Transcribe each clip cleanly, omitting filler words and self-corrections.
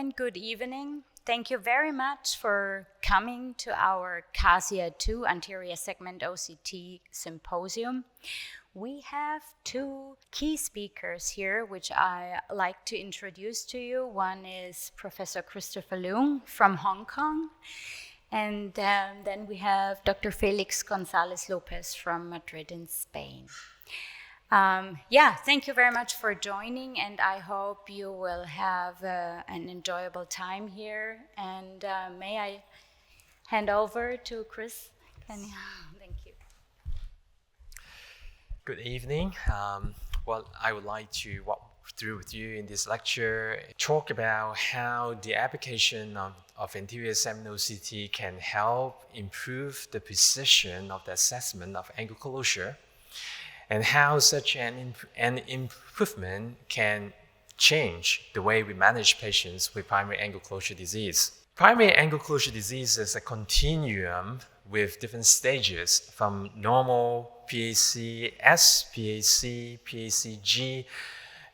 and good evening. Thank you very much for coming to our CASIA2 anterior segment OCT symposium. We have two key speakers here, which I like to introduce to you. One is Professor Christopher Leung from Hong Kong, and then we have Dr. Felix Gonzalez-Lopez from Madrid in Spain. Thank you very much for joining, and I hope you will have an enjoyable time here. And may I hand over to Chris? Thank you. Good evening. I would like to walk through with you in this lecture, talk about how the application of anterior segment OCT can help improve the precision of the assessment of angle closure, and how such an improvement can change the way we manage patients with primary angle closure disease. Primary angle closure disease is a continuum with different stages from normal PAC-S, PAC, PAC-G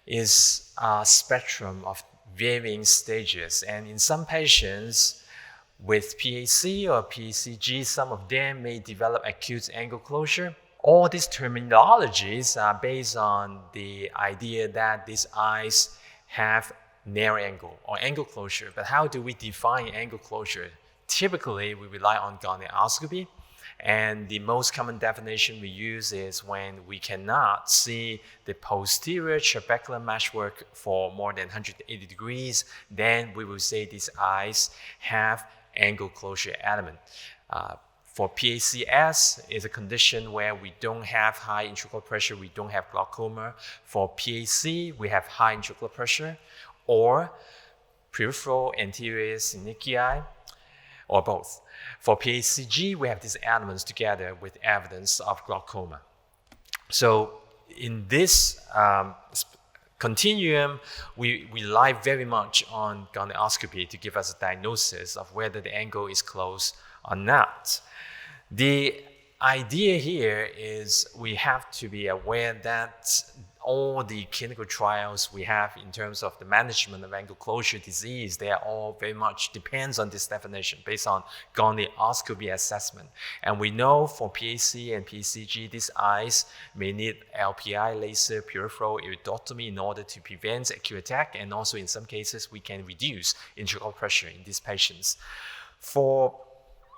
is a spectrum of varying stages. And in some patients with PAC or PAC-G, some of them may develop acute angle closure. All these terminologies are based on the idea that these eyes have narrow angle or angle closure. But how do we define angle closure? Typically, we rely on gonioscopy, and the most common definition we use is when we cannot see the posterior trabecular meshwork for more than 180 degrees, then we will say these eyes have angle closure element. For PAC-S, is a condition where we don't have high intraocular pressure, we don't have glaucoma. For PAC, we have high intraocular pressure, or peripheral anterior synechiae, or both. For PAC-G, we have these elements together with evidence of glaucoma. So in this continuum, we rely very much on gonioscopy to give us a diagnosis of whether the angle is close or not. The idea here is we have to be aware that all the clinical trials we have in terms of the management of angle closure disease, they are all very much depends on this definition based on gonioscopy assessment. And we know for PAC and PAC-G, these eyes may need LPI, laser peripheral iridotomy, in order to prevent acute attack, and also in some cases we can reduce intraocular pressure in these patients. For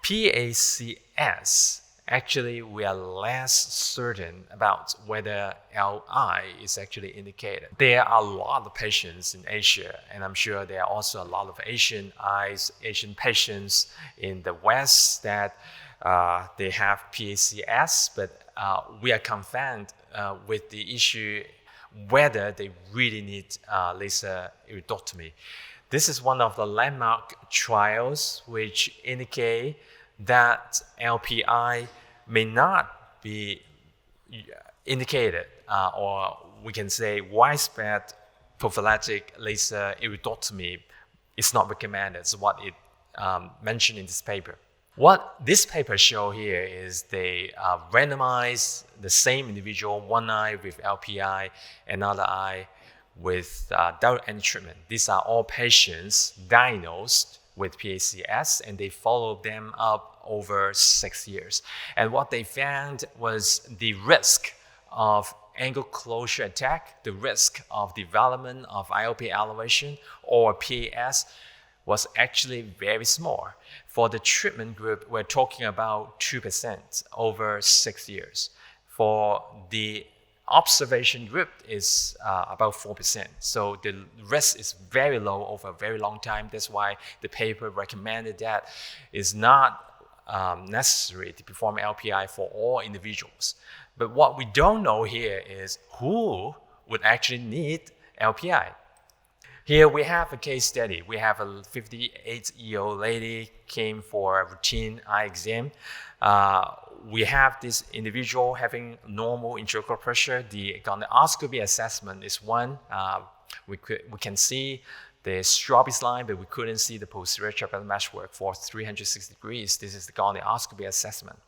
PAC-S, actually, we are less certain about whether LI is actually indicated. There are a lot of patients in Asia, and I'm sure there are also a lot of Asian patients in the West that they have PAC-S, but we are confounded with the issue whether they really need laser iridotomy. This is one of the landmark trials which indicate that LPI may not be indicated, or we can say widespread prophylactic laser iridotomy is not recommended. It's what it mentioned in this paper. What this paper shows here is they randomize the same individual, one eye with LPI, another eye with without any treatment. These are all patients diagnosed with PAC-S, and they followed them up over 6 years. And what they found was the risk of angle closure attack, the risk of development of IOP elevation or PAS was actually very small. For the treatment group, we're talking about 2% over 6 years. For the observation group is about 4%. So the risk is very low over a very long time. That's why the paper recommended that it's not necessary to perform LPI for all individuals. But what we don't know here is who would actually need LPI. Here we have a case study. We have a 58-year-old lady came for a routine eye exam. We have this individual having normal intraocular pressure. The gonioscopy assessment is one. We can see the strobis line, but we couldn't see the posterior trabecular meshwork for 360 degrees. This is the gonioscopy assessment.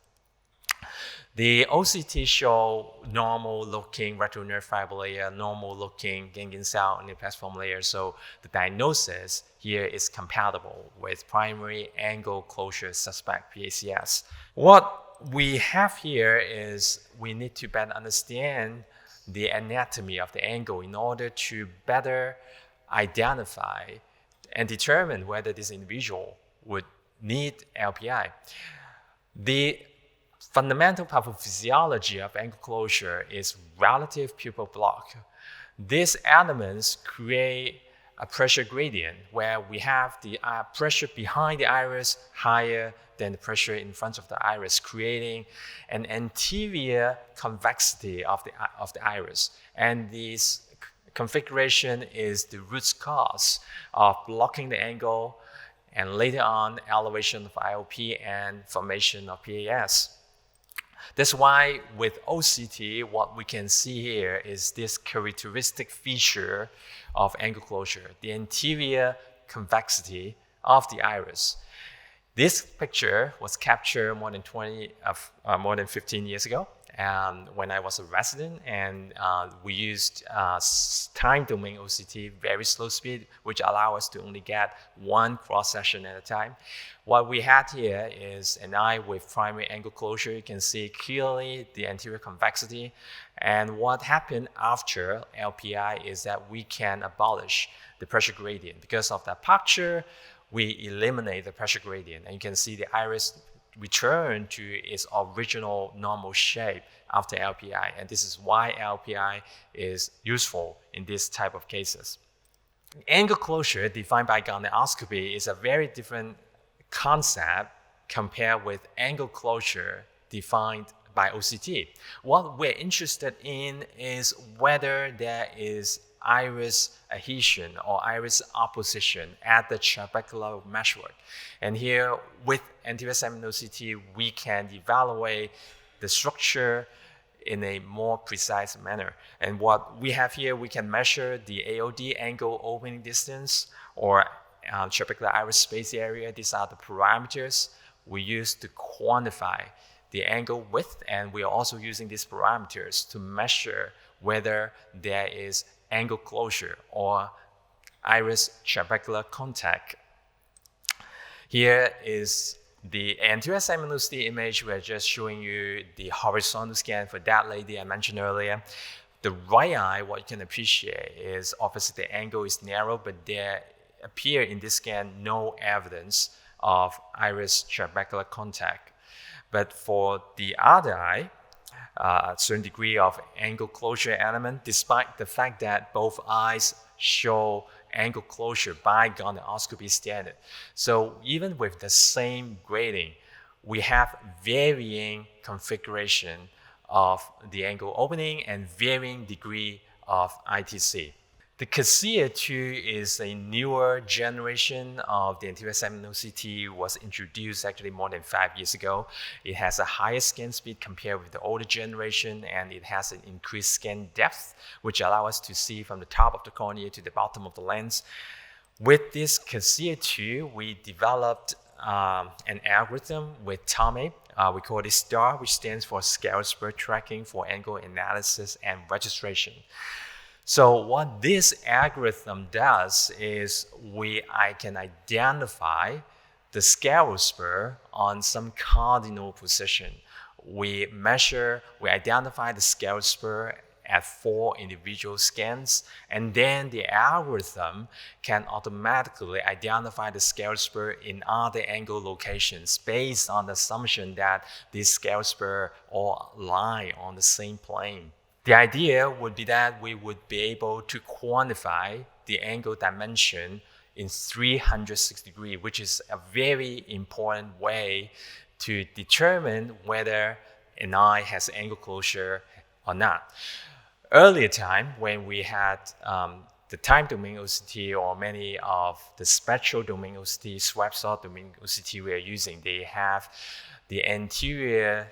The OCT show normal looking retinal nerve fiber layer, normal looking ganglion cell and neoplasm layer. So the diagnosis here is compatible with primary angle closure suspect PACS. What we have here is we need to better understand the anatomy of the angle in order to better identify and determine whether this individual would need LPI. The fundamental pathophysiology of angle closure is relative pupil block. These elements create a pressure gradient where we have the pressure behind the iris higher than the pressure in front of the iris, creating an anterior convexity of the iris. And this configuration is the root cause of blocking the angle and later on elevation of IOP and formation of PAS. That's why with OCT, what we can see here is this characteristic feature of angle closure, the anterior convexity of the iris. This picture was captured more than 15 years ago when I was a resident, and we used time domain OCT, very slow speed, which allow us to only get one cross section at a time. What we had here is an eye with primary angle closure. You can see clearly the anterior convexity. And what happened after LPI is that we can abolish the pressure gradient. Because of the aperture, we eliminate the pressure gradient. And you can see the iris return to its original normal shape after LPI. And this is why LPI is useful in this type of cases. Angle closure defined by gonioscopy is a very different concept compared with angle closure defined by OCT. What we're interested in is whether there is iris adhesion or iris opposition at the trabecular meshwork. And here with anterior segment OCT, we can evaluate the structure in a more precise manner. And what we have here, we can measure the AOD, angle opening distance, or trabecular iris space area. These are the parameters we use to quantify the angle width, and we are also using these parameters to measure whether there is angle closure or iris trabecular contact. Here is the anterior segment OCT image. We're just showing you the horizontal scan for that lady I mentioned earlier. The right eye, what you can appreciate is obviously the angle is narrow, but there appear in this scan no evidence of iris trabecular contact. But for the other eye, a certain degree of angle closure element, despite the fact that both eyes show angle closure by gonioscopy standard. So even with the same grading, we have varying configuration of the angle opening and varying degree of ITC. The CASIA2 is a newer generation of the anterior segment OCT, was introduced actually more than 5 years ago. It has a higher scan speed compared with the older generation, and it has an increased scan depth, which allows us to see from the top of the cornea to the bottom of the lens. With this CASIA2, we developed an algorithm with Tomey. We call it STAR, which stands for Scale Spur Tracking for Angle Analysis and Registration. So what this algorithm does is I can identify the scale spur on some cardinal position. We identify the scale spur at 4 individual scans, and then the algorithm can automatically identify the scale spur in other angle locations based on the assumption that these scale spur all lie on the same plane. The idea would be that we would be able to quantify the angle dimension in 360 degrees, which is a very important way to determine whether an eye has angle closure or not. Earlier time, when we had the time domain OCT or many of the spectral domain OCT, swap saw domain OCT we are using, they have the anterior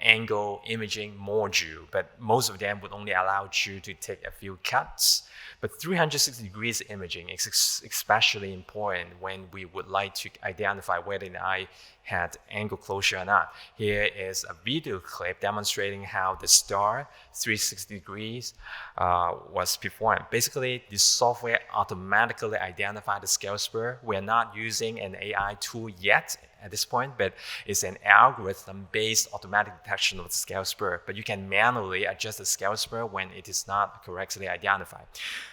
angle imaging module, but most of them would only allow you to take a few cuts. But 360 degrees imaging is especially important when we would like to identify whether the eye had angle closure or not. Here is a video clip demonstrating how the STAR 360 degrees was performed. Basically, the software automatically identified the scale spur. We're not using an AI tool yet at this point, but it's an algorithm-based automatic detection of the scale spur. But you can manually adjust the scale spur when it is not correctly identified.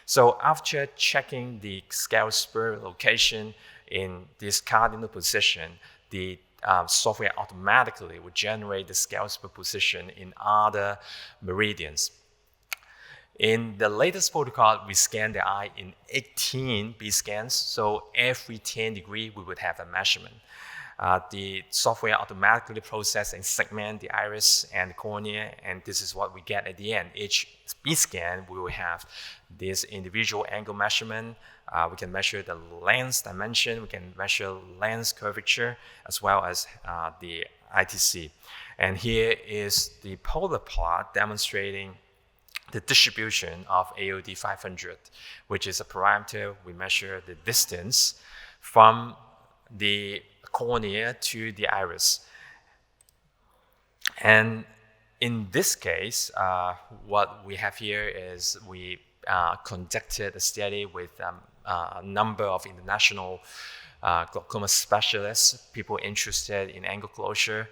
So after checking the scale spur location in this cardinal position, the software automatically would generate the scale spur position in other meridians. In the latest protocol, we scan the eye in 18 B scans, so every 10 degrees we would have a measurement. The software automatically processes and segments the iris and the cornea, and this is what we get at the end. Each B scan, we will have this individual angle measurement. We can measure the lens dimension, we can measure lens curvature, as well as the ITC. And here is the polar plot demonstrating the distribution of AOD 500, which is a parameter. We measure the distance from the cornea to the iris. And in this case, what we have here is we conducted a study with a number of international glaucoma specialists, people interested in angle closure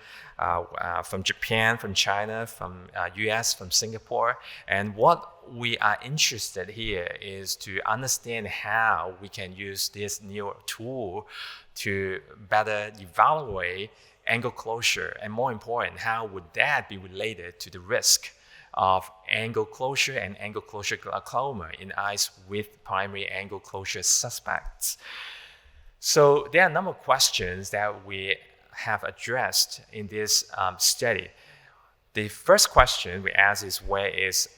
from Japan, from China, from US, from Singapore. And what we are interested here is to understand how we can use this new tool to better evaluate angle closure, and more important, how would that be related to the risk of angle closure and angle closure glaucoma in eyes with primary angle closure suspects. So there are a number of questions that we have addressed in this study. The first question we ask is, where is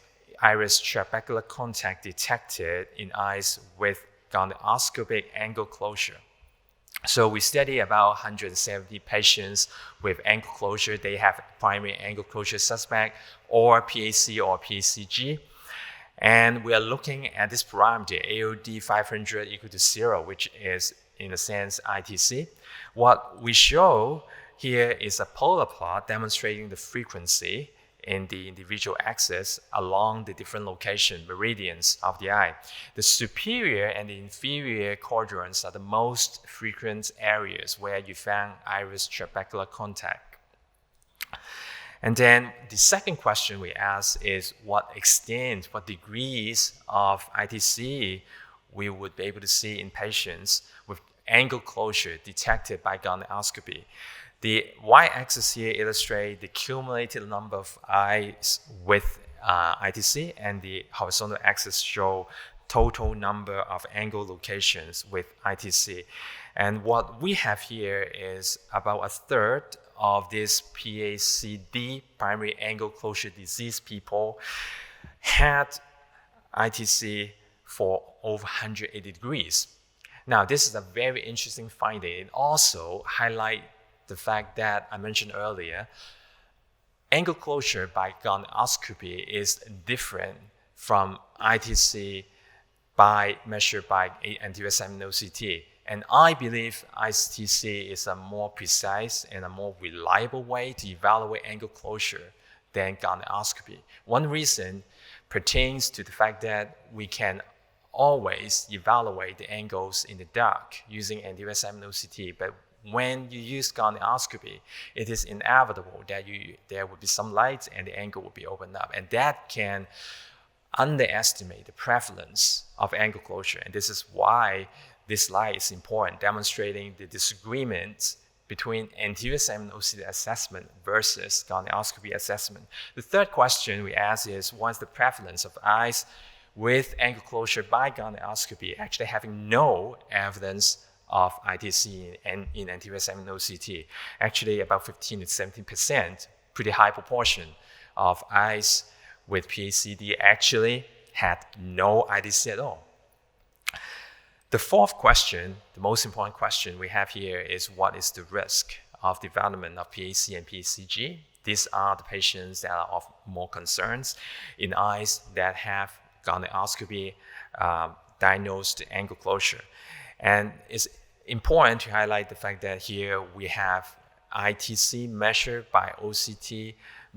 iris trabecular contact detected in eyes with gonioscopic angle closure? So we study about 170 patients with angle closure. They have primary angle closure suspect or PAC or PACG. And we are looking at this parameter, AOD 500 equal to 0, which is, in a sense, ITC. What we show here is a polar plot demonstrating the frequency in the individual axis along the different location meridians of the eye. The superior and the inferior quadrants are the most frequent areas where you found iris trabecular contact. And then the second question we ask is, what extent, what degrees of ITC we would be able to see in patients with angle closure detected by gonioscopy. The y-axis here illustrates the cumulative number of eyes with ITC, and the horizontal axis show total number of angle locations with ITC. And what we have here is about a third of these PACD, primary angle closure disease people, had ITC for over 180 degrees. Now, this is a very interesting finding. It also highlights the fact that I mentioned earlier, angle closure by gonioscopy is different from ITC measured by anterior segment OCT. And I believe ITC is a more precise and a more reliable way to evaluate angle closure than gonioscopy. One reason pertains to the fact that we can always evaluate the angles in the dark using anterior segment OCT, but when you use gonioscopy, it is inevitable that there will be some light and the angle will be opened up. And that can underestimate the prevalence of angle closure. And this is why this slide is important, demonstrating the disagreement between anterior segment OCT assessment versus gonioscopy assessment. The third question we ask is, what's the prevalence of eyes with angle closure by gonioscopy actually having no evidence of ITC in anterior segment OCT? Actually, about 15 to 17%, pretty high proportion of eyes with PACD actually had no ITC at all. The fourth question, the most important question we have here is, what is the risk of development of PAC and PACG? these are the patients that are of more concerns in eyes that have gonioscopy diagnosed angle closure. And it's important to highlight the fact that here we have ITC measured by OCT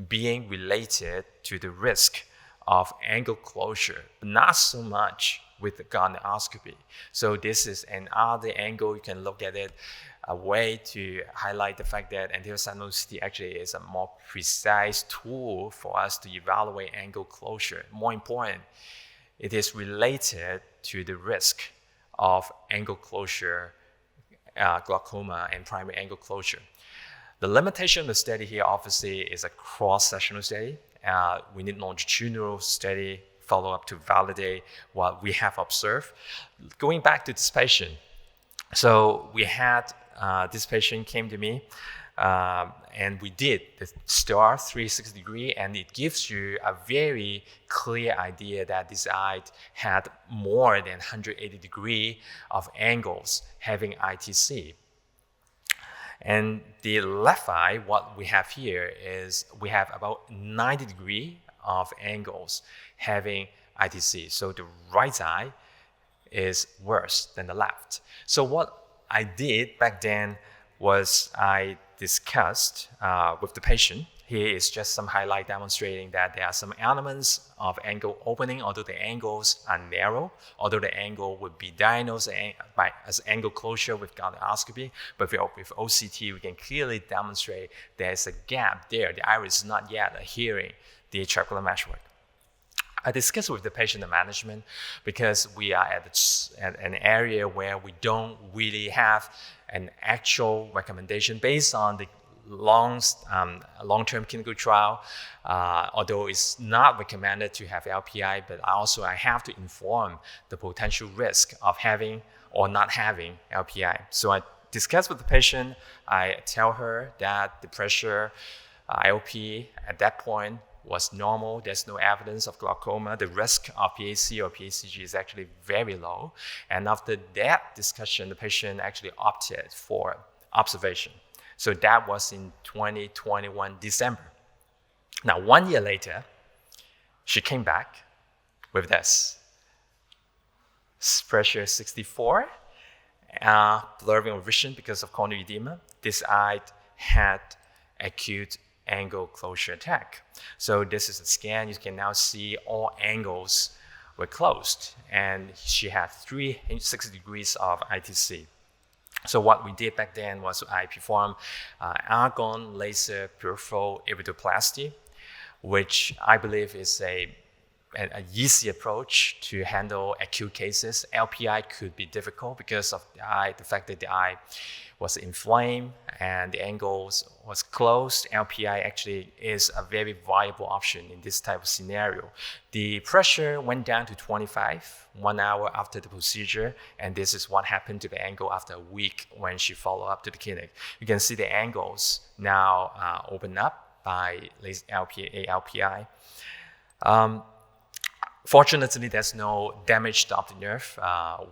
being related to the risk of angle closure, not so much with the gonioscopy. So this is another angle you can look at it, a way to highlight the fact that anterior segment OCT actually is a more precise tool for us to evaluate angle closure. More important, it is related to the risk of angle closure, glaucoma, and primary angle closure. The limitation of the study here obviously is a cross-sectional study. We need longitudinal study follow-up to validate what we have observed. Going back to this patient, so we had this patient came to me, and we did the STAR 360-degree, and it gives you a very clear idea that this eye had more than 180 degrees of angles having ITC. And the left eye, what we have here is we have about 90 degrees of angles having ITC. So the right eye is worse than the left. So what I did back then was I discussed with the patient. Here is just some highlight demonstrating that there are some elements of angle opening, although the angles are narrow, although the angle would be diagnosed as angle closure with gonioscopy, but with OCT, we can clearly demonstrate there's a gap there. The iris is not yet adhering the trabecular meshwork. I discussed with the patient management because we are at an area where we don't really have an actual recommendation based on the long-term clinical trial, although it's not recommended to have LPI, but also I have to inform the potential risk of having or not having LPI. So I discuss with the patient, I tell her that the pressure, IOP at that point was normal, there's no evidence of glaucoma, the risk of PAC or PACG is actually very low. And after that discussion, the patient actually opted for observation. So that was in 2021 December. Now, 1 year later, she came back with this. Pressure 64, blurring of vision because of corneal edema. This eye had acute angle closure attack. So this is a scan. You can now see all angles were closed, and she had 360 degrees of ITC. So what we did back then was I performed argon laser peripheral iridoplasty, which I believe is an easy approach to handle acute cases. LPI could be difficult because of the fact that the eye was inflamed and the angles was closed. LPI actually is a very viable option in this type of scenario. The pressure went down to 25 1 hour after the procedure, and this is what happened to the angle after a week when she followed up to the clinic. You can see the angles now open up by LPI. Fortunately, there's no damage to optic nerve.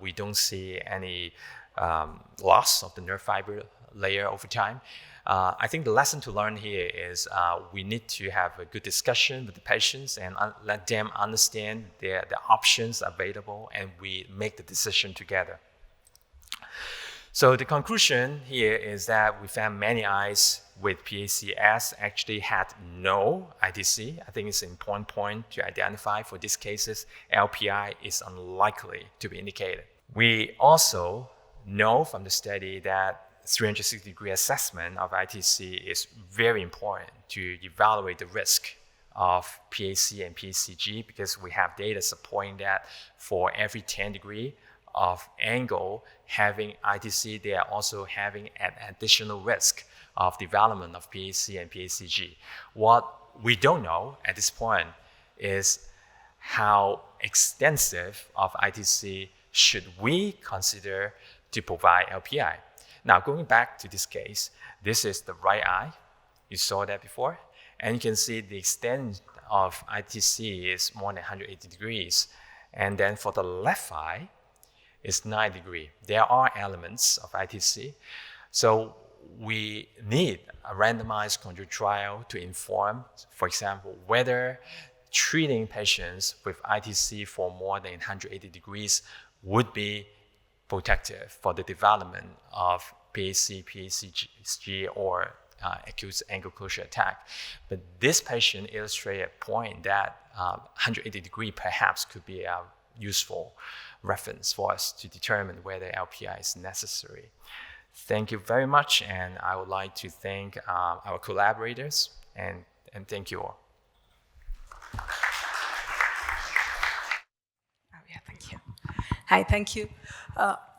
We don't see any loss of the nerve fiber layer over time. I think the lesson to learn here is we need to have a good discussion with the patients and let them understand the options available, and we make the decision together. So the conclusion here is that we found many eyes with PACS actually had no ITC. I think it's an important point to identify for these cases. LPI is unlikely to be indicated. We also know from the study that 360-degree assessment of ITC is very important to evaluate the risk of PAC and PACG, because we have data supporting that for every 10 degree of angle having ITC, they are also having an additional risk of development of PAC and PACG. What we don't know at this point is how extensive of ITC should we consider to provide LPI. Now, going back to this case, this is the right eye. You saw that before. And you can see the extent of ITC is more than 180 degrees. And then for the left eye, it's 9 degrees. There are elements of ITC. So we need a randomized control trial to inform, for example, whether treating patients with ITC for more than 180 degrees would be protective for the development of PAC, PACG, or acute angle closure attack. But this patient illustrated a point that 180 degree perhaps could be a useful reference for us to determine whether LPI is necessary. Thank you very much, and I would like to thank our collaborators, and thank you all. Thank you. Hi, thank you.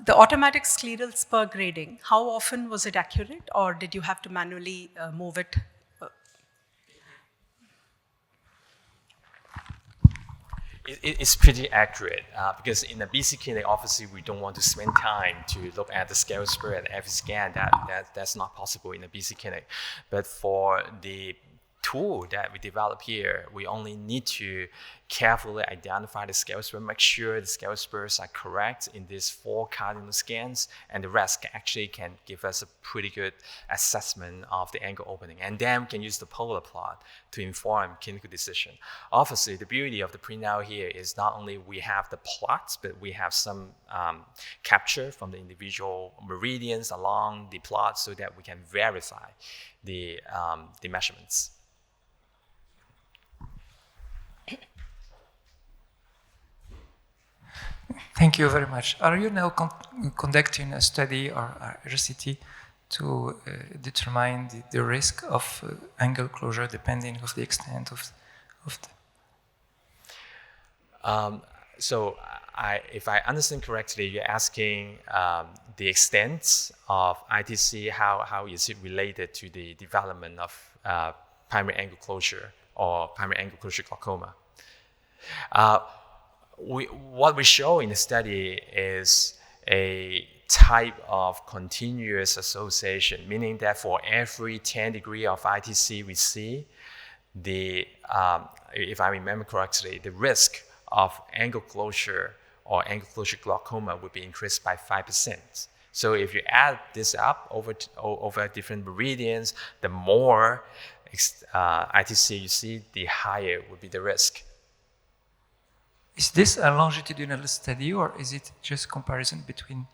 The automatic scleral spur grading, how often was it accurate, or did you have to manually move it? It's pretty accurate because in the BC clinic, obviously, we don't want to spend time to look at the scale spur and every scan. That's not possible in the BC clinic. But for the tool that we develop here, we only need to carefully identify the scale spur, make sure the scale spurs are correct in these 4 cardinal scans, and the rest actually can give us a pretty good assessment of the angle opening. And then we can use the polar plot to inform clinical decision. Obviously, the beauty of the printout here is not only we have the plots, but we have some capture from the individual meridians along the plot so that we can verify the measurements. Thank you very much. Are you now conducting a study or a RCT to determine the risk of angle closure depending on the extent of the... If I understand correctly, you're asking the extent of ITC, how is it related to the development of primary angle closure or primary angle closure glaucoma? What we show in the study is a type of continuous association, meaning that for every 10 degree of ITC we see, if I remember correctly, the risk of angle closure or angle closure glaucoma would be increased by 5%. So if you add this up over different meridians, the more ITC you see, the higher would be the risk. Is this a longitudinal study, or is it just comparison between?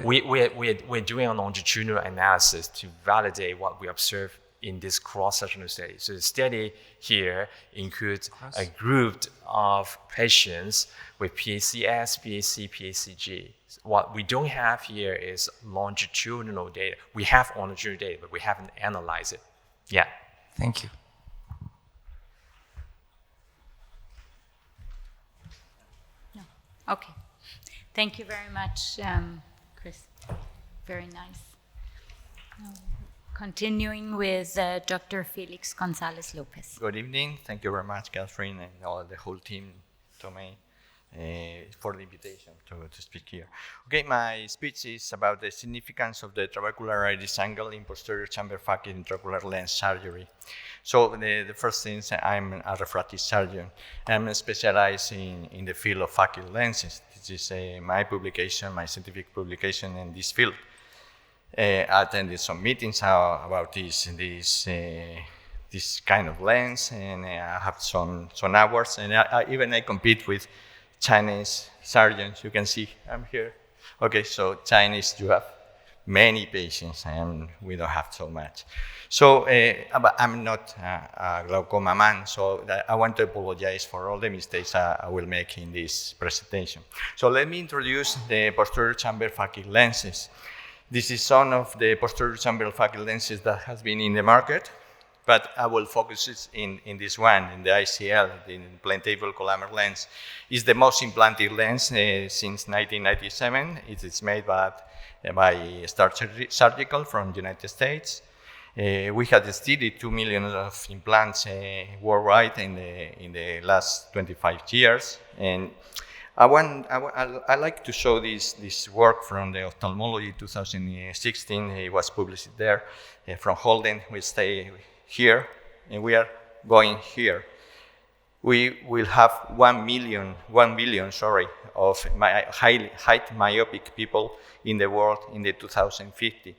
We're doing a longitudinal analysis to validate what we observe in this cross-sectional study. So the study here includes a group of patients with PACS, PAC, PACG. What we don't have here is longitudinal data. We have longitudinal data, but we haven't analyzed it yet. Thank you. Okay. Thank you very much, Chris. Very nice. Continuing with Dr. Felix Gonzalez-Lopez. Good evening. Thank you very much, Catherine, and all the whole team, Tomey, for the invitation to speak here. Okay, my speech is about the significance of the trabecular iris angle in posterior chamber Phakic intraocular lens surgery. So the first thing is I'm a refractive surgeon. I'm specialized in the field of Phakic lenses. This is my publication, my scientific publication in this field. I attended some meetings about this kind of lens, and I have some awards, and I compete with Chinese surgeons. You can see I'm here. Okay, so Chinese, you have many patients, and we don't have so much. So but I'm not a glaucoma man, so I want to apologize for all the mistakes I will make in this presentation. So let me introduce the posterior chamber Phakic lenses. This is one of the posterior chamber Phakic lenses that has been in the market, but I will focus in this one, in the ICL, the implantable columnar lens. It's the most implanted lens since 1997. It is made by Star Surgical from the United States. We had studied 2 million of implants worldwide in the last 25 years, and I like to show this work from the Ophthalmology 2016. It was published there from Holden. We stay here, and we are going here. We will have 1 billion, of high myopic people in the world in the 2050.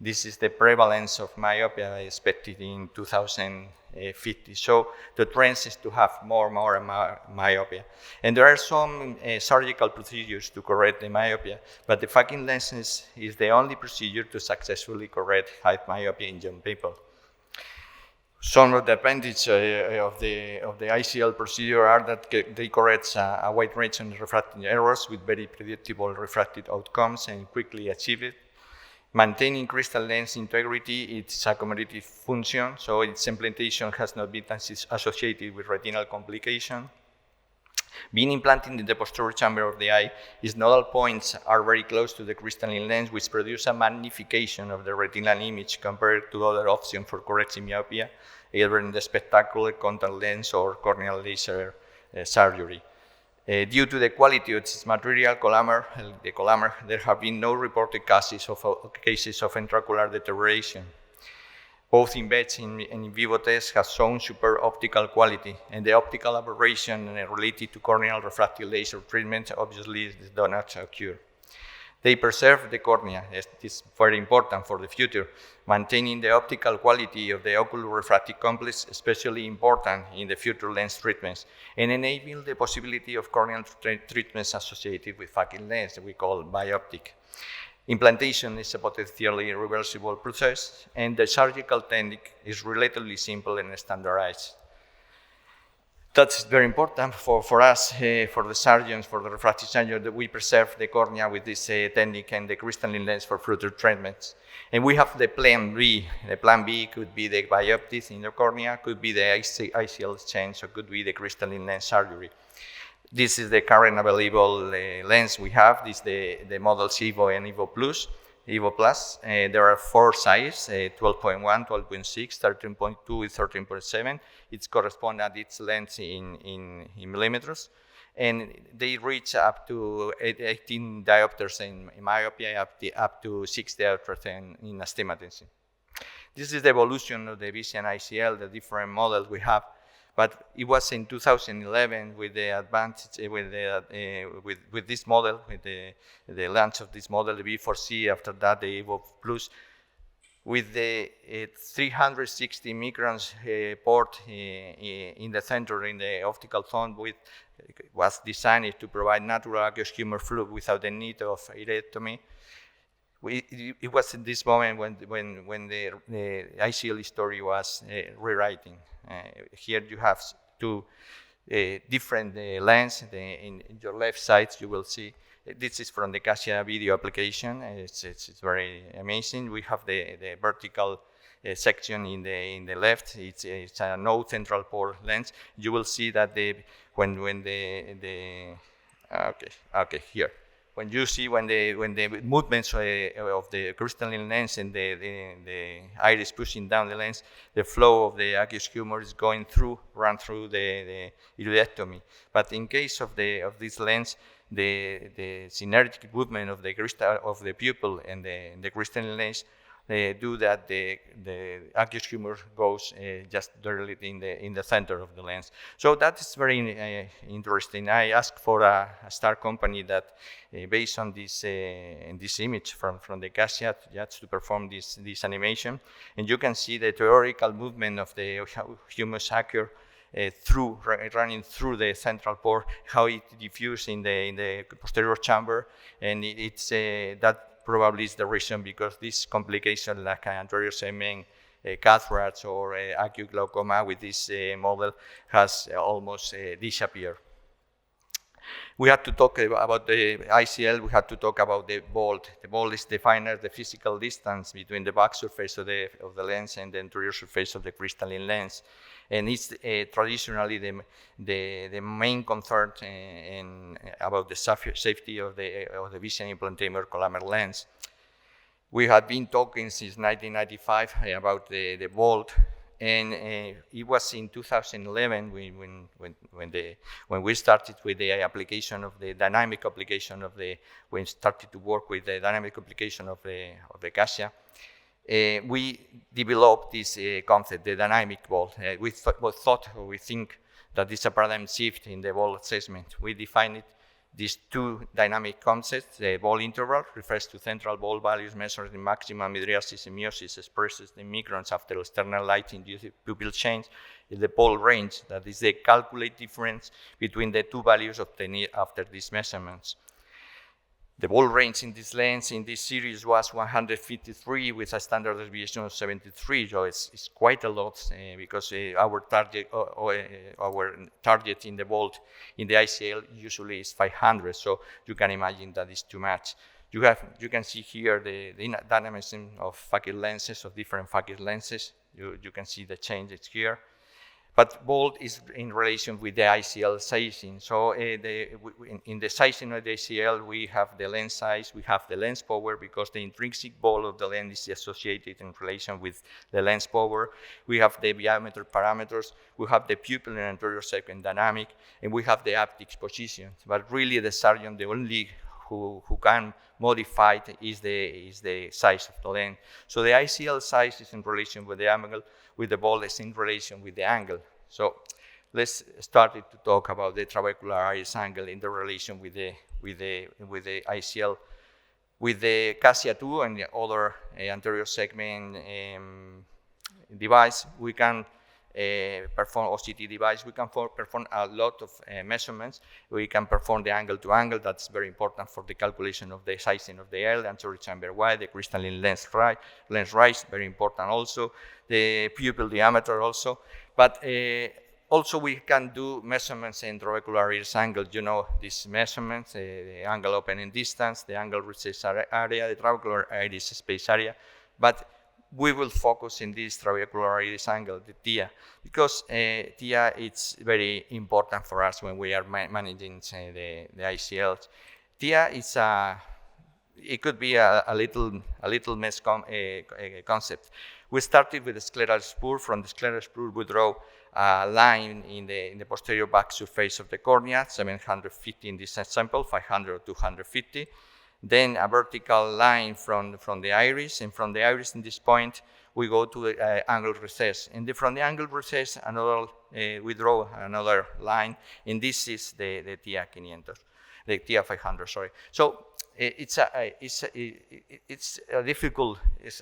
This is the prevalence of myopia expected in 2050. So the trend is to have more myopia. And there are some surgical procedures to correct the myopia, but the Phakic lens is the only procedure to successfully correct high myopia in young people. Some of the advantages of the ICL procedure are that they correct a wide range of refractive errors with very predictable refractive outcomes and quickly achieve it. Maintaining crystal lens integrity, it's a commodity function, so its implantation has not been associated with retinal complication. Being implanted in the posterior chamber of the eye, its nodal points are very close to the crystalline lens, which produce a magnification of the retinal image compared to other options for correcting myopia, either in the spectacular contact lens or corneal laser surgery. Due to the quality of its material, the collamer, there have been no reported cases of intraocular deterioration. Both in VETS and in vivo tests have shown super optical quality, and the optical aberration related to corneal refractive laser treatment obviously does not occur. They preserve the cornea. This is very important for the future. Maintaining the optical quality of the oculorefractive complex, especially important in the future lens treatments, and enable the possibility of corneal treatments associated with Phakic lens that we call bioptic. Implantation is a potentially reversible process, and the surgical technique is relatively simple and standardized. That's very important for us, for the surgeons, for the refractive surgeons, that we preserve the cornea with this technique and the crystalline lens for future treatments. And we have the plan B. The plan B could be the bioptics in the cornea, could be the ICL exchange, or could be the crystalline lens surgery. This is the current available lens we have. This is the models Evo and Evo Plus. Evo Plus. There are 4 sizes, 12.1, 12.6, 13.2, and 13.7. It corresponds at its length in millimeters. And they reach up to 18 diopters in myopia, up to 6 diopters in astigmatism. This is the evolution of the Visian ICL, the different models we have. But it was in 2011 with the advantage, with this model, with the launch of this model, the V4C, after that the Evo Plus, with the 360 microns port in the center in the optical zone, was designed to provide natural aqueous humor fluid without the need of iridectomy. It was in this moment when the ICL story was rewriting. Here you have 2 different lenses. In your left side, you will see this is from the CASIA video application. It's very amazing. We have the vertical section in the left. It's a no central port lens. You will see that when you see when the movements of the crystalline lens and the iris pushing down the lens, the flow of the aqueous humor is run through the iridectomy. But in case of this lens, the synergic movement of the pupil and the crystalline lens do that the aqueous humor goes just directly in the center of the lens. So that is very interesting. I asked for a star company that, based on this image from the CASIA, just to perform this animation, and you can see the theoretical movement of the humous aqueous running through the central port, how it diffuses in the posterior chamber, and it's that probably is the reason, because this complication like anterior segment cataracts or acute glaucoma with this model has almost disappeared. We had to talk about the ICL, we had to talk about the bolt. The bolt is defined as the physical distance between the back surface of the lens and the anterior surface of the crystalline lens. And it's traditionally the main concern about the safety of the Visian implantator collamer lens. We had been talking since 1995 about the bolt, and it was in 2011 when we started with the application of the dynamic application of when started to work with the dynamic application of the CASIA. We developed this concept, the dynamic bolt. We think that it's a paradigm shift in the bolt assessment. We define it these two dynamic concepts. The ball interval refers to central ball values measured in maximum mydriasis and meiosis, expresses in microns after external light-induced pupil change. The ball range, that is the calculated difference between the two values obtained after these measurements. The ball range in this lens in this series was 153 with a standard deviation of 73, so it's quite a lot because our target in the ball in the ICL usually is 500, so you can imagine that is too much. You can see here the dynamism of Phakic lenses, of different Phakic lenses. You can see the changes here. But bold is in relation with the ICL sizing. So in the sizing of the ICL, we have the lens size, we have the lens power, because the intrinsic ball of the lens is associated in relation with the lens power. We have the biometric parameters, we have the pupil and anterior segment dynamic, and we have the optics position. But really the surgeon, the only who can modify it is the size of the lens. So the ICL size is in relation with the angle, with the ball is in relation with the angle. So let's start to talk about the trabecular iris angle in the relation with the ICL. With the CASIA2 and the other anterior segment device, we can perform OCT device. We can perform a lot of measurements. We can perform the angle to angle. That's very important for the calculation of the sizing of the L, anterior chamber wide, the crystalline lens rise, very important also. The pupil diameter also. But also we can do measurements in trabecular iris angle. You know these measurements, the angle opening distance, the angle recess area, the trabecular iris space area. But we will focus in this trabecular iris angle, the TIA, because TIA is very important for us when we are managing the ICLs. TIA is it could be a little mess concept. We started with the scleral spur. From the scleral spur, we draw a line in the posterior back surface of the cornea, 750 in this sample, 500 or 250. Then a vertical line from the iris, and from the iris in this point, we go to the angle recess. And from the angle recess, we draw another line, and this is the TIA 500, the TIA 500, sorry. So it's a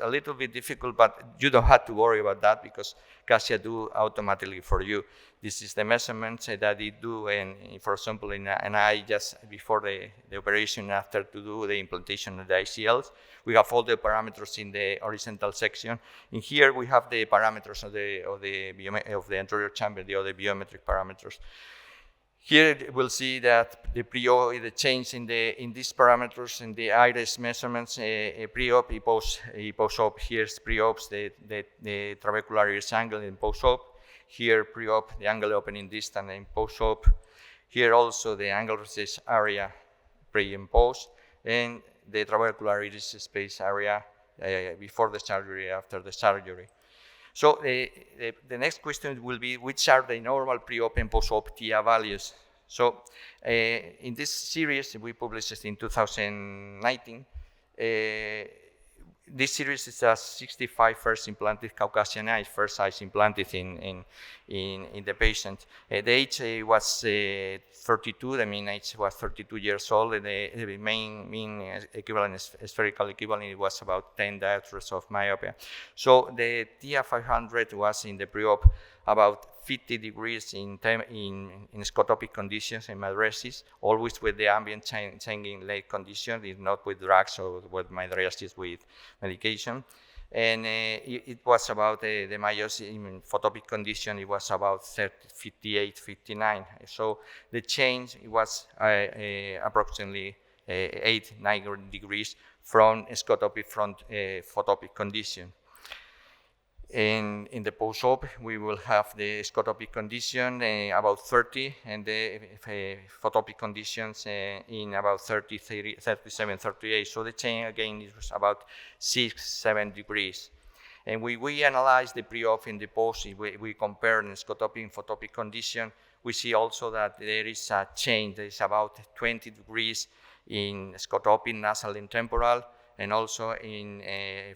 little bit difficult, but you don't have to worry about that because CASIA do automatically for you. This is the measurements that it do, and for example, in an eye just before the operation, after to do the implantation of the ICLs, we have all the parameters in the horizontal section. In here, we have the parameters of the anterior chamber, the other biometric parameters. Here we'll see that the the change in these parameters in the iris measurements, pre-op, post-op. Here's pre-ops, the trabecular iris angle in post-op. Here pre-op, the angle opening distance in post-op. Here also the angle recess area pre and post, and the trabecular iris space area before the surgery, after the surgery. So the next question will be, which are the normal pre-op and post-op TIA values? So in this series, we published it in 2019. This series is a 65 first implanted Caucasian eyes, first eyes implanted in the patient. The age was 32, the mean age was 32 years old, and the mean equivalent, spherical equivalent, was about 10 diopters of myopia. So the TIA 500 was in the pre-op about 50 degrees in scotopic conditions in mydriasis, always with the ambient changing light condition, if not with drugs or with mydriasis with medication. And it was about the meiosis in photopic condition, it was about 58, 59. So the change was approximately 8-9 degrees from scotopic photopic condition. In the post-op, we will have the scotopic condition about 30, and the photopic conditions in about 37, 38. So the change again is about 6-7 degrees. And we analyze the pre-op and the post. We compare the scotopic and photopic condition. We see also that there is a change. There is about 20 degrees in scotopic, nasal, and temporal, and also in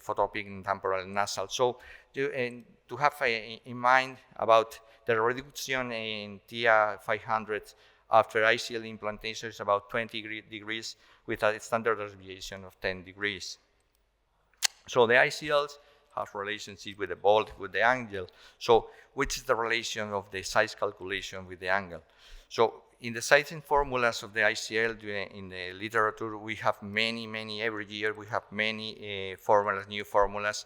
photopic and temporal and nasal. So to have in mind about the reduction in TIA 500 after ICL implantation is about 20 degrees with a standard deviation of 10 degrees. So the ICLs have relationship with the bolt, with the angle. So which is the relation of the size calculation with the angle? So in the sizing formulas of the ICL in the literature, we have many, every year we have many formulas, new formulas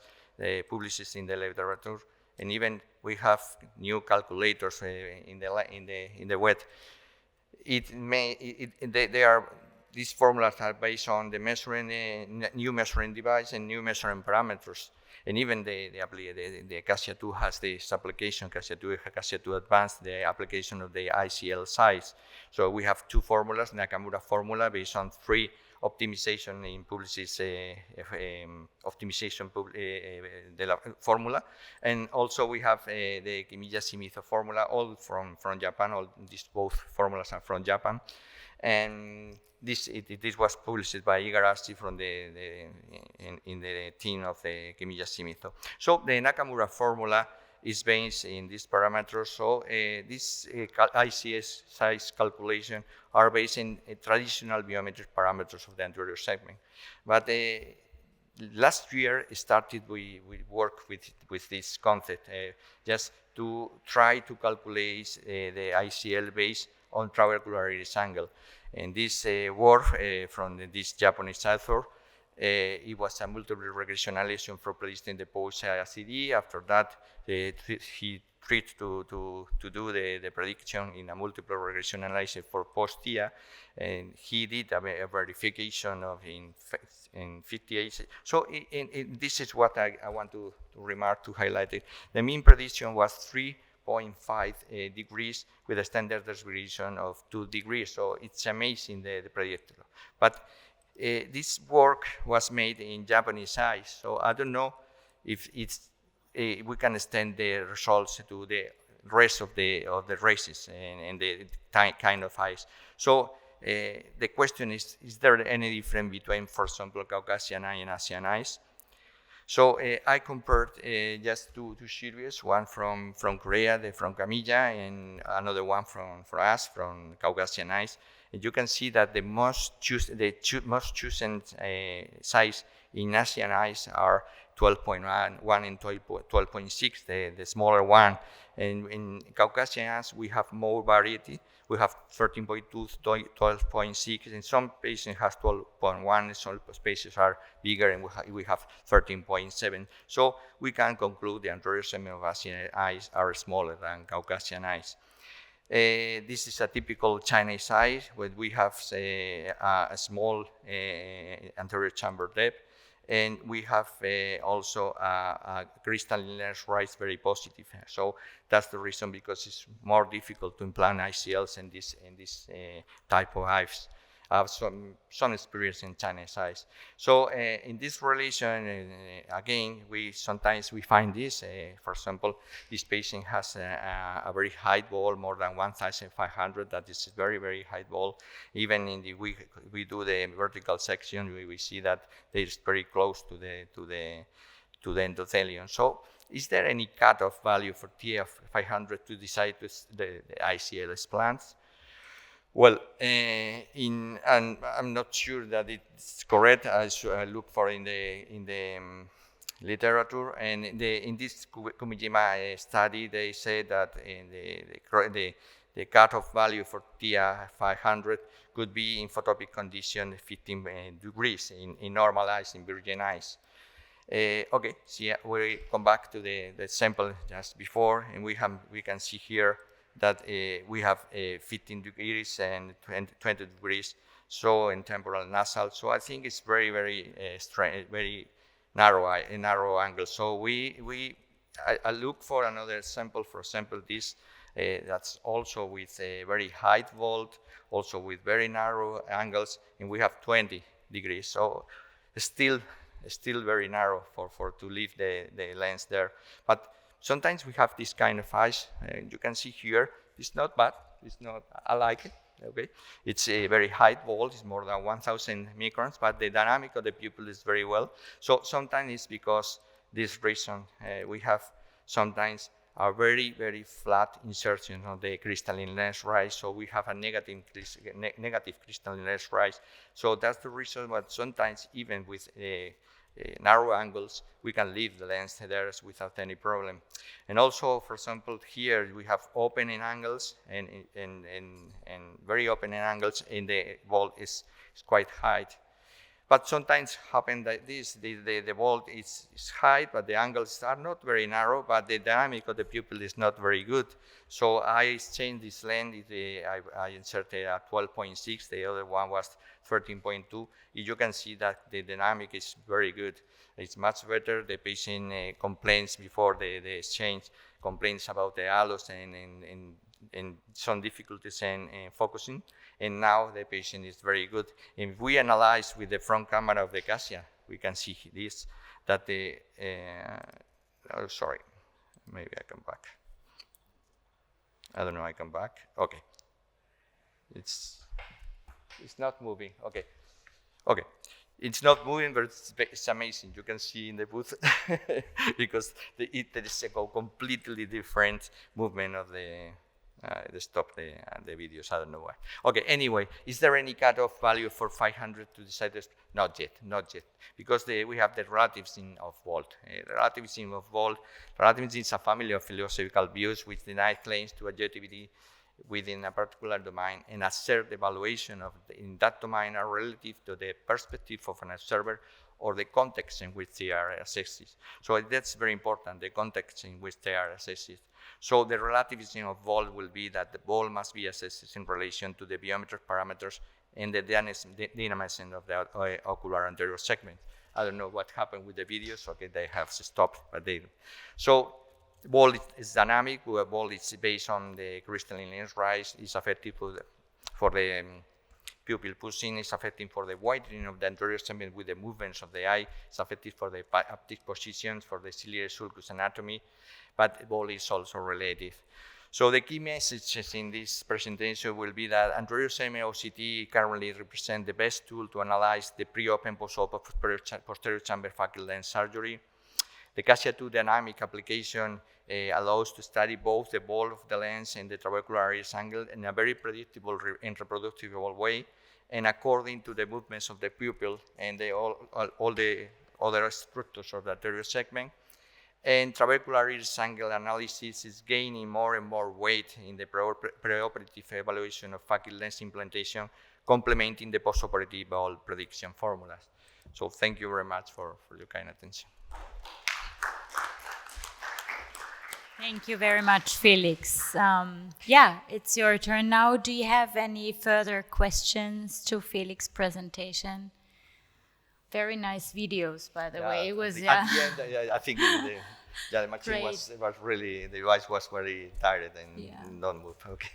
published in the literature, and even we have new calculators in the web. These formulas are based on the new measuring device and new measuring parameters. And even the CASIA2 has this application, CASIA2 Advanced, the application of the ICL size. So we have two formulas, Nakamura formula based on three optimization in publicis optimization formula, and also we have the Kimiya-Shimizu formula, all from Japan. All these both formulas are from Japan, and this was published by Igarashi from in the team of the Kimiya-Shimizu. So the Nakamura formula is based in these parameters. So these ICS size calculation are based in traditional biometric parameters of the anterior segment. But last year we worked with this concept just to try to calculate the ICL based on trabecular iris angle. And this work from this Japanese author, it was a multiple regression analysis for predicting the post-ACD. After that, he tried to do the prediction in a multiple regression analysis for post-TIA, and he did a verification of in 58. So this is what I want to remark, to highlight it. The mean prediction was 3.5 degrees with a standard deviation of 2 degrees. So it's amazing, the predictor. But this work was made in Japanese size, so I don't know if we can extend the results to the rest of the races and the kind of eyes. So the question is there any difference between, for example, Caucasian eye and Asian eyes? So I compared just two series, one from Korea, from Kamiya, and another one from us, from Caucasian eyes. And you can see that the most chosen size in Asian eyes are 12.1 and 12.6, the smaller one. And in Caucasian eyes, we have more variety. We have 13.2, 12.6, and some patients have 12.1, some patients are bigger, and we have 13.7. So we can conclude the anterior segment of Asian eyes are smaller than Caucasian eyes. This is a typical Chinese eye, where we have a small anterior chamber depth, and we have also a crystalline lens rise very positive. So that's the reason, because it's more difficult to implant ICLs in this type of eyes. I have some experience in Chinese eyes. So in this relation, again, sometimes we find this. For example, this patient has a very high ball, more than 1,500. That is very, very high ball. Even in we do the vertical section, we see that it's very close to the endothelium. So is there any cutoff value for TF500 to decide the ICL explants? Well, and I'm not sure that it's correct. I look for in the literature, and in this Kumijima study, they say that in the cutoff value for TIA500 could be in photopic condition 15 degrees in normal eyes, in virgin eyes. Okay, so yeah, we come back to the sample just before, and we can see here that we have 15 degrees and 20 degrees, so in temporal nasal. So I think it's very, very very narrow angle. So I look for another sample. For example, this that's also with a very high volt, also with very narrow angles, and we have 20 degrees. So still very narrow for to leave the lens there. But sometimes we have this kind of eyes. You can see here, it's not bad. It's not, I like it. Okay, it's a very high volt. It's more than 1,000 microns, but the dynamic of the pupil is very well. So sometimes it's because this reason we have sometimes are very, very flat insertions on the crystalline lens rise, so we have a negative crystalline lens rise. So that's the reason why sometimes even with narrow angles, we can leave the lens there without any problem. And also, for example, here we have opening angles and very opening angles, and the vault is quite high. But sometimes happen like this, the vault is high, but the angles are not very narrow, but the dynamic of the pupil is not very good. So I changed this lens, I inserted a 12.6, the other one was 13.2. You can see that the dynamic is very good. It's much better. The patient complains before the exchange, complains about the halos and some difficulties in focusing. And now the patient is very good. If we analyze with the front camera of the CASIA, we can see this, that the, oh, sorry, maybe I come back. I don't know, I come back. Okay. It's not moving, okay. Okay, it's not moving, but it's amazing. You can see in the booth because there is a completely different movement of the stop the videos. I don't know why. Okay, anyway, is there any cutoff value for 500 to decide this? Not yet, because we have the relativism of vault. Relativism is a family of philosophical views which deny claims to objectivity within a particular domain and assert the evaluation in that domain are relative to the perspective of an observer or the context in which they are assessed. So that's very important, the context in which they are assessed. So the relativism of vault will be that the vault must be assessed in relation to the biometric parameters and the dynamism of the ocular anterior segment. I don't know what happened with the videos. Okay, they have stopped, but they. So vault is dynamic. Vault is based on the crystalline lens rise. Is effective for the pupil pushing. Is effective for the widening of the anterior segment with the movements of the eye. It's effective for the optic positions, for the ciliary sulcus anatomy. But vault is also relative. So the key messages in this presentation will be that anterior segment OCT currently represents the best tool to analyze the pre-op and post-op of posterior chamber phakic lens surgery. The CASIA2 dynamic application allows to study both the vault of the lens and the trabecular iris angle in a very predictable and reproducible way, and according to the movements of the pupil and all the other structures of the anterior segment. And trabecular iris angle analysis is gaining more and more weight in the preoperative evaluation of phakic lens implantation, complementing the postoperative vault prediction formulas. So thank you very much for your kind attention. Thank you very much, Felix. Yeah, it's your turn now. Do you have any further questions to Felix's presentation? Very nice videos, by the way. It was, At the end, I think the machine was really, the device was very tired and don't move. Okay.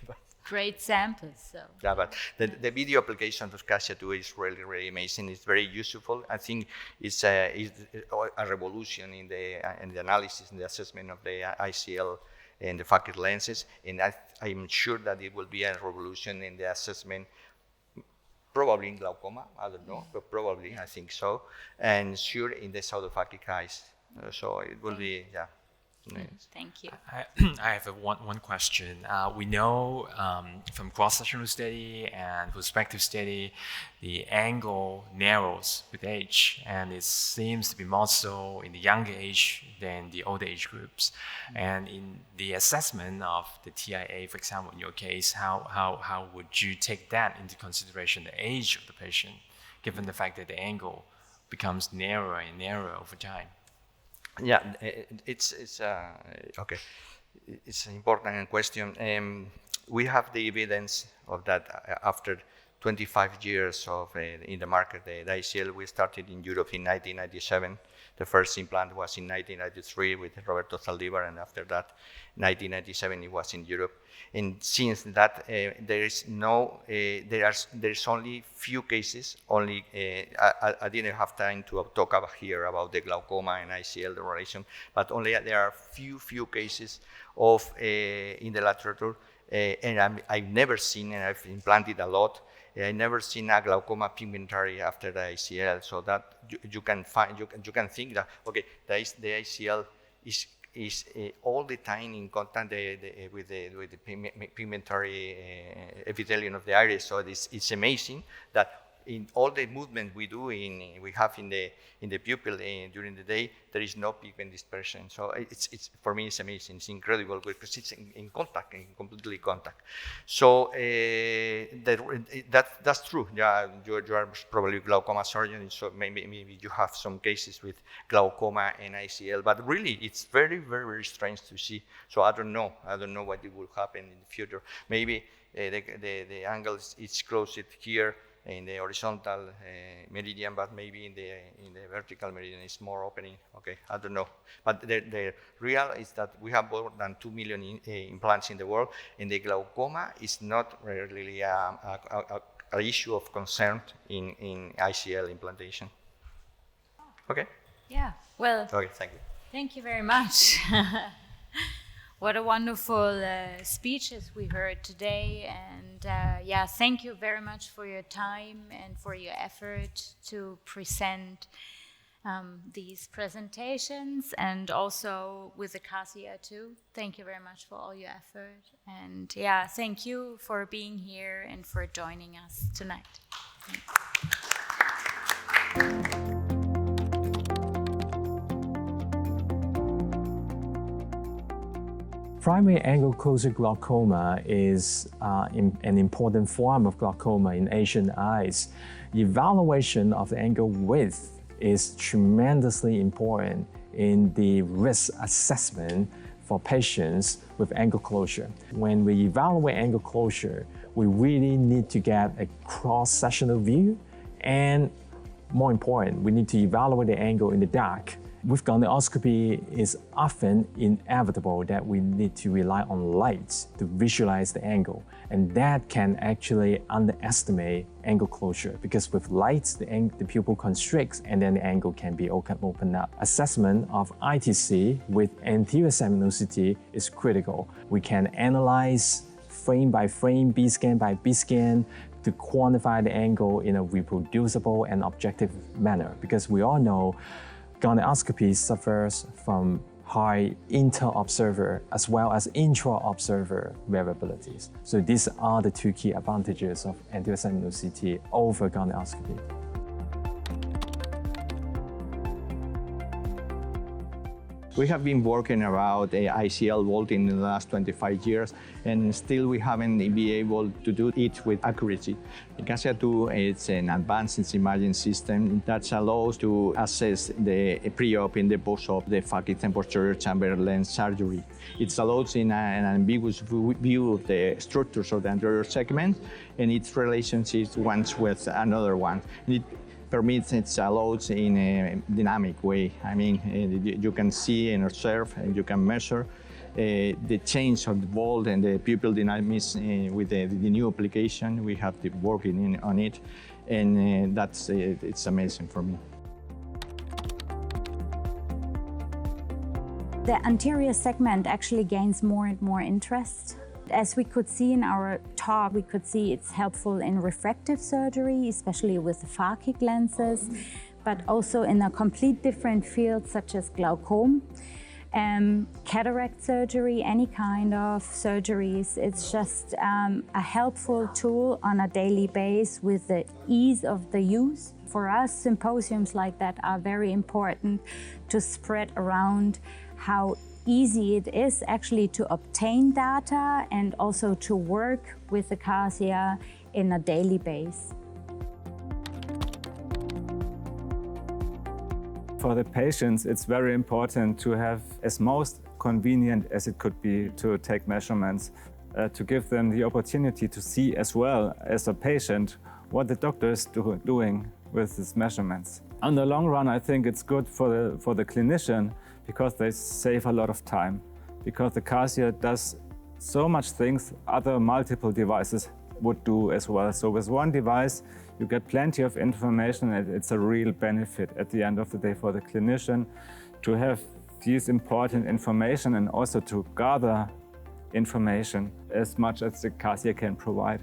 Great samples. So. Yeah, but the video application of CASIA2 is really, really amazing. It's very useful. I think it's a revolution in the analysis and the assessment of the ICL and the phakic lenses. And I'm sure that it will be a revolution in the assessment, probably in glaucoma, I don't know, but probably, I think so. And sure in the pseudophakic eyes. So it will be, yeah. Thank you. I have one question. We know from cross-sectional study and perspective study, the angle narrows with age, and it seems to be more so in the younger age than the older age groups. And in the assessment of the TIA, for example, in your case, how would you take that into consideration, the age of the patient, given the fact that the angle becomes narrower and narrower over time? Yeah, it's okay. It's an important question. We have the evidence of that after 25 years of in the market. The ICL we started in Europe in 1997. The first implant was in 1993 with Roberto Zaldivar, and after that, 1997 it was in Europe. And since that, there's only few cases. I didn't have time to talk about here about the glaucoma and ICL the relation, but only there are few cases of in the literature, and I've never seen, and I've implanted a lot. I never seen a glaucoma pigmentary after the ICL, so that you can think that okay, the ICL is is all the time in contact with the pigmentary epithelium of the iris. So it's amazing that in all the movement we have in the pupil during the day, there is no pigment dispersion. So it's for me it's amazing. It's incredible because it's in contact, in completely contact. So that's true. Yeah, you are probably glaucoma surgeon, so maybe you have some cases with glaucoma and ICL. But really, it's very, very, very strange to see. So I don't know what will happen in the future. Maybe the angle is closed here in the horizontal meridian, but maybe in the vertical meridian is more opening. Okay, I don't know. But the real is that we have more than 2 million implants in the world, and the glaucoma is not really an issue of concern in ICL implantation. Okay? Yeah, well, Okay, thank you. thank you very much. What a wonderful speeches we heard today, and yeah, thank you very much for your time and for your effort to present these presentations, and also with the CASIA2. Thank you very much for all your effort, and yeah, thank you for being here and for joining us tonight. Primary angle closure glaucoma is an important form of glaucoma in Asian eyes. Evaluation of the angle width is tremendously important in the risk assessment for patients with angle closure. When we evaluate angle closure, we really need to get a cross-sectional view, and more important, we need to evaluate the angle in the dark. With gonioscopy, it's often inevitable that we need to rely on light to visualize the angle, and that can actually underestimate angle closure, because with light, the pupil constricts and then the angle can be opened up. Assessment of ITC with anterior segment OCT is critical. We can analyze frame by frame, B-scan by B-scan, to quantify the angle in a reproducible and objective manner, because we all know gonioscopy suffers from high inter-observer as well as intra-observer variabilities. So these are the two key advantages of anterior segment OCT over gonioscopy. We have been working about ICL vaulting in the last 25 years, and still we haven't been able to do it with accuracy. CASIA2 is an advanced imaging system that allows to assess the pre-op and the post-op the Phakic posterior chamber lens surgery. It allows in an ambiguous view of the structures of the anterior segment and its relationships one with another one. Permits it's allowed in a dynamic way. I mean, you can see and observe, and you can measure the change of the vault and the pupil dynamics with the new application. We have been working on it, and it's amazing for me. The anterior segment actually gains more and more interest. As we could see in our talk, we could see it's helpful in refractive surgery, especially with the Phakic lenses, but also in a complete different field such as glaucoma, cataract surgery, any kind of surgeries. It's just a helpful tool on a daily basis with the ease of the use. For us, symposiums like that are very important to spread around how easy it is actually to obtain data and also to work with the CASIA in a daily basis. For the patients, it's very important to have as most convenient as it could be to take measurements, to give them the opportunity to see as well as a patient what the doctor is doing with these measurements. On the long run, I think it's good for the clinician, because they save a lot of time, because the CASIA does so much things other multiple devices would do as well. So with one device, you get plenty of information, and it's a real benefit at the end of the day for the clinician to have these important information and also to gather information as much as the CASIA can provide.